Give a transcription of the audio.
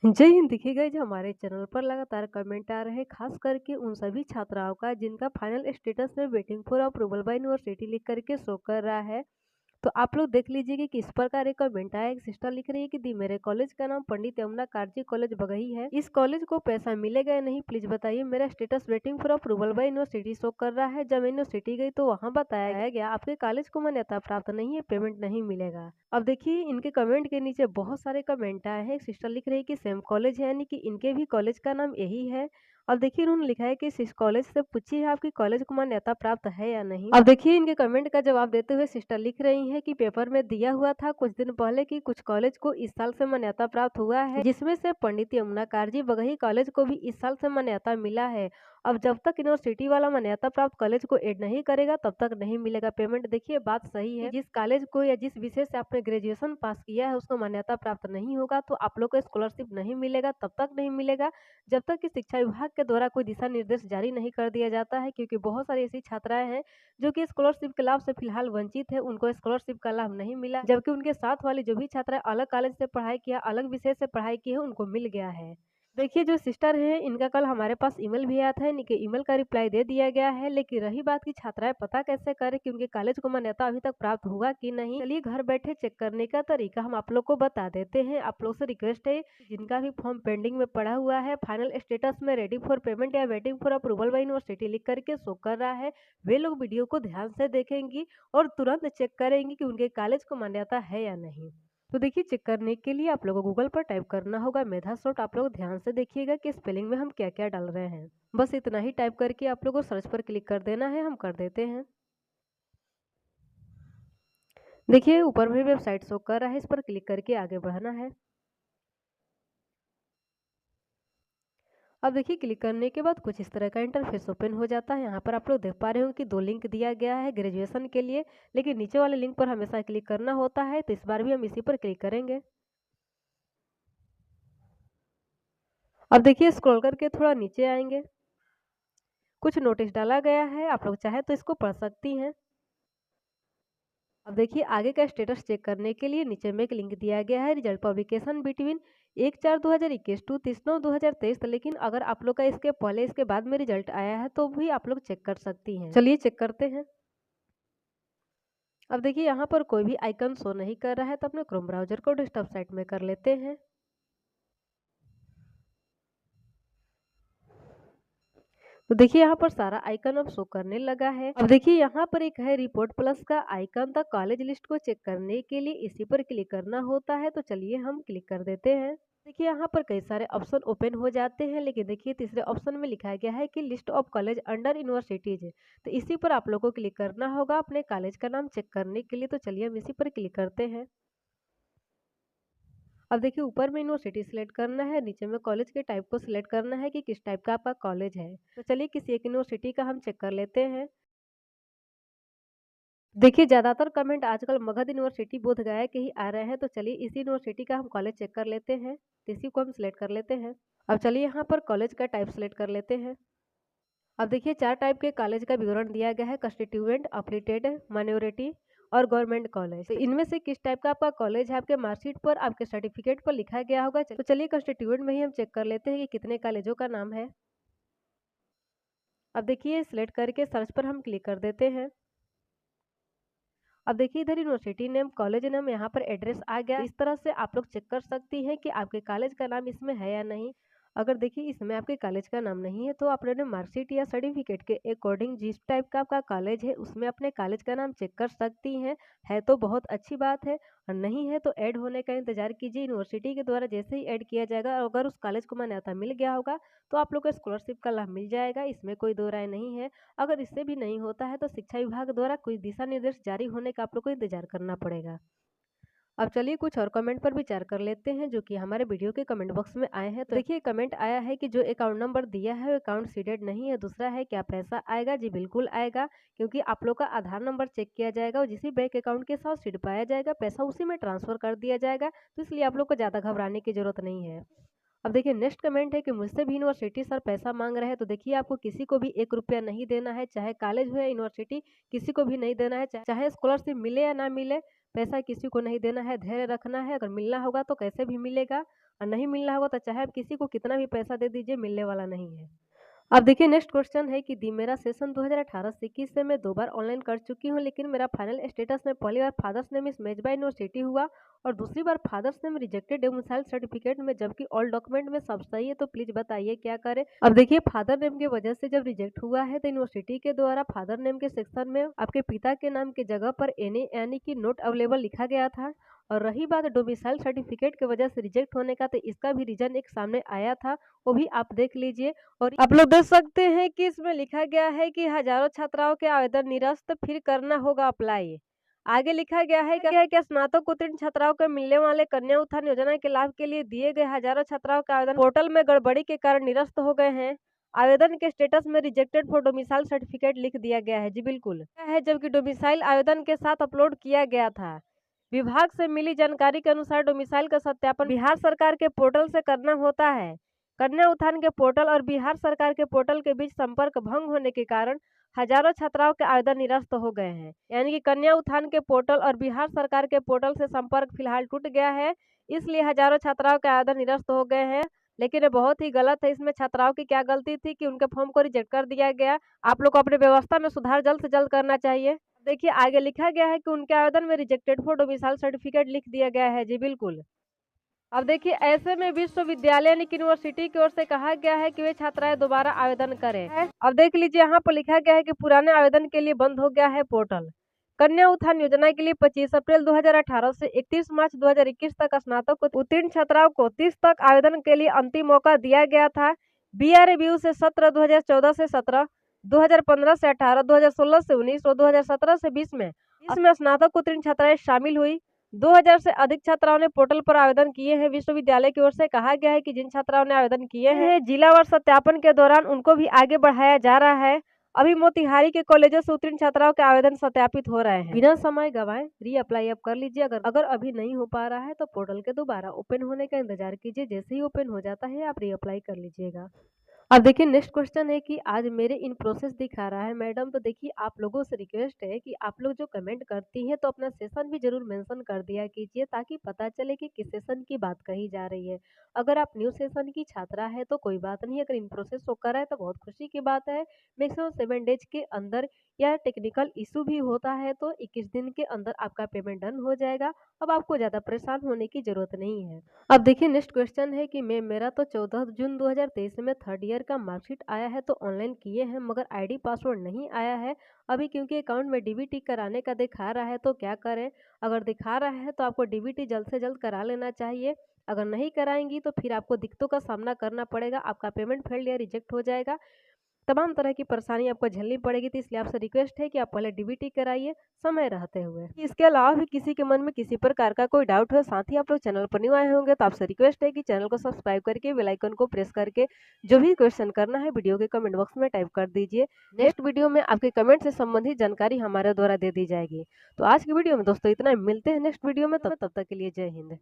जय हिंद। देखिए गाइस, हमारे चैनल पर लगातार कमेंट आ रहे हैं, खास करके उन सभी छात्राओं का जिनका फाइनल स्टेटस में waiting for approval bye university लिख करके शो कर रहा है। तो आप लोग देख लीजिए कि किस प्रकार एक कमेंट आया। एक सिस्टर लिख रही है कि दी मेरे कॉलेज का नाम पंडित यमुना कार्जी कॉलेज बगही है। इस कॉलेज को पैसा मिलेगा या नहीं, प्लीज बताइए। मेरा status waiting for approval bye university show कर रहा है। जब मैं यूनिवर्सिटी गई तो वहाँ बताया गया आपके कॉलेज को मान्यता प्राप्त नहीं है, पेमेंट नहीं मिलेगा। अब देखिए, इनके कमेंट के नीचे बहुत सारे कमेंट आए हैं। एक सिस्टर लिख रही है कि सेम कॉलेज है, यानी कि इनके भी कॉलेज का नाम यही है। अब देखिए, इन्होंने लिखा है कि इस कॉलेज से पूछिए आपकी कॉलेज को मान्यता प्राप्त है या नहीं। अब देखिए, इनके कमेंट का जवाब देते हुए सिस्टर लिख रही हैं कि पेपर में दिया हुआ था कुछ दिन पहले कि कुछ कॉलेज को इस साल से मान्यता प्राप्त हुआ है, जिसमें से पंडित यमुना कार्जी बगही कॉलेज को भी इस साल से मान्यता मिला है। अब जब तक यूनिवर्सिटी वाला मान्यता प्राप्त कॉलेज को ऐड नहीं करेगा तब तक नहीं मिलेगा पेमेंट। देखिए, बात सही है कि जिस कॉलेज को या जिस विषय से आपने ग्रेजुएशन पास किया है उसको मान्यता प्राप्त नहीं होगा तो आप लोग को स्कॉलरशिप नहीं मिलेगा, तब तक नहीं मिलेगा जब तक कि शिक्षा विभाग के द्वारा कोई दिशा निर्देश जारी नहीं कर दिया जाता है। क्योंकि बहुत सारी ऐसी छात्राएं हैं जो कि स्कॉलरशिप के लाभ से फिलहाल वंचित है, उनको स्कॉलरशिप का लाभ नहीं मिला, जबकि उनके साथ वाली जो भी छात्राएं अलग कॉलेज से पढ़ाई किया, अलग विषय से पढ़ाई की है, उनको मिल गया है। देखिए, जो सिस्टर है इनका कल हमारे पास ईमेल भी आया था, इनके ईमेल का रिप्लाई दे दिया गया है। लेकिन रही बात की छात्राएं पता कैसे करें कि उनके कॉलेज को मान्यता अभी तक प्राप्त हुआ कि नहीं, चलिए घर बैठे चेक करने का तरीका हम आप लोग को बता देते हैं। आप लोग से रिक्वेस्ट है, जिनका भी फॉर्म पेंडिंग में पड़ा हुआ है, फाइनल स्टेटस में रेडी फॉर पेमेंट या waiting for approval bye university लिख करके शो कर रहा है, वे लोग वीडियो को ध्यान से देखेंगी और तुरंत चेक करेंगी कि उनके कॉलेज को मान्यता है या नहीं। तो देखिए, चेक करने के लिए आप लोगों को गूगल पर टाइप करना होगा मेधा शॉर्ट। आप लोग ध्यान से देखिएगा कि स्पेलिंग में हम क्या क्या डाल रहे हैं। बस इतना ही टाइप करके आप लोगों को सर्च पर क्लिक कर देना है, हम कर देते हैं। देखिए, ऊपर में वेबसाइट शो कर रहा है, इस पर क्लिक करके आगे बढ़ना है। अब देखिए, क्लिक करने के बाद कुछ इस तरह का इंटरफेस ओपन हो जाता है। यहाँ पर आप लोग देख पा रहे हो कि दो लिंक दिया गया है ग्रेजुएशन के लिए, लेकिन नीचे वाले लिंक पर हमेशा क्लिक करना होता है, तो इस बार भी हम इसी पर क्लिक करेंगे। अब देखिए, स्क्रॉल करके थोड़ा नीचे आएंगे, कुछ नोटिस डाला गया है, आप लोग चाहे तो इसको पढ़ सकती हैं। अब देखिए, आगे का स्टेटस चेक करने के लिए नीचे में एक लिंक दिया गया है, रिजल्ट पब्लिकेशन बिटवीन 1/4/2021 टू 30/9/2023। लेकिन अगर आप लोग का इसके पहले इसके बाद में रिजल्ट आया है तो भी आप लोग चेक कर सकती हैं। चलिए चेक करते हैं। अब देखिए, यहाँ पर कोई भी आइकन शो नहीं कर रहा है, तो अपने क्रोम ब्राउजर को डेस्कटॉप साइट में कर लेते हैं। तो देखिए, यहाँ पर सारा आइकन अब शो करने लगा है। अब देखिए, यहाँ पर एक है रिपोर्ट प्लस का आइकन था, कॉलेज लिस्ट को चेक करने के लिए इसी पर क्लिक करना होता है। तो चलिए हम क्लिक कर देते हैं। देखिए, यहाँ पर कई सारे ऑप्शन ओपन हो जाते हैं, लेकिन देखिए तीसरे ऑप्शन में लिखा गया है कि list of college under universities. तो इसी पर आप लोग को क्लिक करना होगा अपने कॉलेज का नाम चेक करने के लिए। तो चलिए हम इसी पर क्लिक करते हैं। अब देखिए, ऊपर में यूनिवर्सिटी सिलेक्ट करना है, नीचे में कॉलेज के टाइप को सिलेक्ट करना है कि किस टाइप का आपका कॉलेज है। तो चलिए किसी एक यूनिवर्सिटी का हम चेक कर लेते हैं। देखिए, ज़्यादातर कमेंट आजकल मगध यूनिवर्सिटी बोधगया के ही आ रहे हैं, तो चलिए इसी यूनिवर्सिटी का हम कॉलेज चेक कर लेते हैं। तो इसी को हम सिलेक्ट कर लेते हैं। अब चलिए यहाँ पर कॉलेज का टाइप सिलेक्ट कर लेते हैं। अब देखिए, 4 टाइप के कॉलेज का विवरण दिया गया है, कंस्टिट्यूएंट, अफिलिएटेड, माइनॉरिटी और गवर्नमेंट कॉलेज। तो इनमें से किस टाइप का आपका कॉलेज है, आपके मार्कशीट पर, आपके सर्टिफिकेट पर लिखा गया होगा। तो चलिए कंस्टिट्यूएंट में ही हम चेक कर लेते हैं कि कितने कॉलेजों का नाम है। अब देखिए, सिलेक्ट करके सर्च पर हम क्लिक कर देते हैं। अब देखिए, इधर यूनिवर्सिटी नेम, कॉलेज नेम, यहाँ पर एड्रेस आ गया। इस तरह से आप लोग चेक कर सकती हैं कि आपके कॉलेज का नाम इसमें है या नहीं। अगर देखिए इसमें आपके कॉलेज का नाम नहीं है तो आप अपने मार्कशीट या सर्टिफिकेट के अकॉर्डिंग जिस टाइप का आपका कॉलेज है उसमें अपने कॉलेज का नाम चेक कर सकती हैं। है तो बहुत अच्छी बात है, और नहीं है तो ऐड होने का इंतजार कीजिए। यूनिवर्सिटी के द्वारा जैसे ही ऐड किया जाएगा, अगर उस कॉलेज को मान्यता मिल गया होगा तो आप लोग को स्कॉलरशिप का लाभ मिल जाएगा, इसमें कोई दो राय नहीं है। अगर इससे भी नहीं होता है तो शिक्षा विभाग द्वारा कुछ दिशा निर्देश जारी होने का आप लोग को इंतजार करना पड़ेगा। अब चलिए कुछ और कमेंट पर विचार कर लेते हैं जो कि हमारे वीडियो के कमेंट बॉक्स में आए हैं। तो देखिए, कमेंट आया है कि जो अकाउंट नंबर दिया है वो अकाउंट सीडेड नहीं है। दूसरा है, क्या पैसा आएगा? जी बिल्कुल आएगा, क्योंकि आप लोग का आधार नंबर चेक किया जाएगा और जिस बैंक अकाउंट के साथ सीड पाया जाएगा पैसा उसी में ट्रांसफर कर दिया जाएगा। तो इसलिए आप लोग को ज़्यादा घबराने की जरूरत नहीं है। अब देखिए, नेक्स्ट कमेंट है कि मुझसे भी यूनिवर्सिटी सर पैसा मांग रहे हैं। तो देखिए, आपको किसी को भी 1 रुपया नहीं देना है, चाहे कॉलेज हो या यूनिवर्सिटी, किसी को भी नहीं देना है। चाहे स्कॉलरशिप मिले या ना मिले, पैसा किसी को नहीं देना है, धैर्य रखना है। अगर मिलना होगा तो कैसे भी मिलेगा, नहीं मिल रहा होगा तो चाहे आप किसी को कितना भी पैसा दे दीजिए, मिलने वाला नहीं है। अब देखिए नेक्स्ट क्वेश्चन है कि दी मेरा सेशन 2018 से 21 से मैं 2 बार ऑनलाइन कर चुकी हूँ, लेकिन मेरा फाइनल स्टेटस में पहली बार फादर्स नेम इस मेजबा यूनिवर्सिटी हुआ और दूसरी बार father's name rejected domicile certificate में, जबकि ऑल डॉक्यूमेंट में सब सही है। तो प्लीज बताइए क्या करें। अब देखिए फादर नेम की वजह से जब रिजेक्ट हुआ है तो यूनिवर्सिटी के द्वारा फादर नेम के सेक्शन में आपके पिता के नाम की जगह पर एनए यानी कि नॉट अवेलेबल लिखा गया था। और रही बात डोमिसाइल सर्टिफिकेट की वजह से रिजेक्ट होने का, तो इसका भी रीजन एक सामने आया था, वो भी आप देख लीजिए। और आप लोग देख सकते हैं कि इसमें लिखा गया है कि हजारों छात्राओं के आवेदन निरस्त, फिर करना होगा अप्लाई। आगे लिखा गया है कि स्नातक उत्तीर्ण छात्राओं को मिलने वाले कन्या उत्थान योजना के लाभ के लिए दिए गए हजारों छात्राओं के आवेदन पोर्टल में गड़बड़ी के कारण निरस्त हो गए हैं। आवेदन के स्टेटस में रिजेक्टेड फॉर डोमिसाइल सर्टिफिकेट लिख दिया गया है। जी बिल्कुल है, जबकि डोमिसाइल आवेदन के साथ अपलोड किया गया था। विभाग से मिली जानकारी के अनुसार डोमिसाइल का सत्यापन बिहार सरकार के पोर्टल से करना होता है। कन्या उत्थान के पोर्टल और बिहार सरकार के पोर्टल के बीच संपर्क भंग होने के कारण हजारों छात्राओं के आवेदन निरस्त हो गए हैं। यानी कि कन्या उत्थान के पोर्टल और बिहार सरकार के पोर्टल से संपर्क फिलहाल टूट गया है, इसलिए हजारों छात्राओं के आवेदन निरस्त हो गए हैं। लेकिन ये बहुत ही गलत है। इसमें छात्राओं की क्या गलती थी कि उनके फॉर्म को रिजेक्ट कर दिया गया। आप लोग को अपनी व्यवस्था में सुधार जल्द से जल्द करना चाहिए। देखिए आगे लिखा गया है कि उनके आवेदन में रिजेक्टेड फॉर डोमिसाइल सर्टिफिकेट लिख दिया गया है। जी बिल्कुल। अब देखिए ऐसे में विश्वविद्यालय यानी कि यूनिवर्सिटी की ओर से कहा गया है कि वे छात्राएं दोबारा आवेदन करें। अब देख लीजिए यहाँ पर लिखा गया है कि पुराने आवेदन के लिए बंद हो गया है पोर्टल। कन्या उत्थान योजना के लिए 25 अप्रैल 2018 से 31 मार्च 2021 तक स्नातक उत्तीर्ण छात्राओं को 30 तक आवेदन के लिए अंतिम मौका दिया गया था। बीआर रिव्यू से सत्र 2014 से 17, 2015 से 18, 2016 से 19 और 2017 से 20 में इसमें स्नातक उत्तीर्ण छात्राएं शामिल हुई। 2000 से अधिक छात्राओं ने पोर्टल पर आवेदन किए हैं। विश्वविद्यालय की ओर से कहा गया है कि जिन छात्राओं ने आवेदन किए हैं जिलावार सत्यापन के दौरान उनको भी आगे बढ़ाया जा रहा है। अभी मोतिहारी के कॉलेजों से उत्तीर्ण छात्राओं के आवेदन सत्यापित हो रहे हैं। बिना समय गवाए री अप्लाई आप कर लीजिए। अगर अभी नहीं हो पा रहा है तो पोर्टल के दोबारा ओपन होने का इंतजार कीजिए। जैसे ही ओपन हो जाता है आप री अप्लाई कर लीजिएगा। अब देखिए नेक्स्ट क्वेश्चन है कि आज मेरे इन प्रोसेस दिखा रहा है मैडम। तो देखिए आप लोगों से रिक्वेस्ट है कि आप लोग जो कमेंट करती हैं तो अपना सेशन भी जरूर मेंशन कर दिया कीजिए, ताकि पता चले कि किस सेशन की बात कही जा रही है। अगर आप न्यू सेशन की छात्रा है तो कोई बात नहीं, अगर इन प्रोसेस शो कर रहा है तो बहुत खुशी की बात है। मैक्सिमम 7 डेज के अंदर या टेक्निकल इशू भी होता है तो 21 दिन के अंदर आपका पेमेंट डन हो जाएगा। अब आपको ज़्यादा परेशान होने की जरूरत नहीं है। अब देखिए नेक्स्ट क्वेश्चन है कि मेरा तो 14 जून 2023 में थर्ड ईयर का मार्कशीट आया है तो ऑनलाइन किए हैं, मगर आईडी पासवर्ड नहीं आया है अभी, क्योंकि अकाउंट में डीबीटी कराने का दिखा रहा है। तो क्या करें। अगर दिखा रहा है तो आपको डीबीटी जल्द से जल्द करा लेना चाहिए। अगर नहीं कराएंगी तो फिर आपको दिक्कतों का सामना करना पड़ेगा, आपका पेमेंट फेल्ड या रिजेक्ट हो जाएगा, तमाम तरह की परेशानी आपको झेलनी पड़ेगी। तो इसलिए आपसे रिक्वेस्ट है कि आप पहले डीबीटी कराइए समय रहते हुए। इसके अलावा भी किसी के मन में किसी प्रकार का कोई डाउट हो, साथ ही आप लोग चैनल पर न्यू आए होंगे तो आपसे रिक्वेस्ट है कि चैनल को सब्सक्राइब करके बेल आइकन को प्रेस करके जो भी क्वेश्चन करना है वीडियो के कमेंट बॉक्स में टाइप कर दीजिए। नेक्स्ट वीडियो में आपके कमेंट से संबंधित जानकारी हमारे द्वारा दे दी जाएगी। तो आज की वीडियो में दोस्तों इतना, मिलते हैं नेक्स्ट वीडियो में, तब तक के लिए जय हिंद।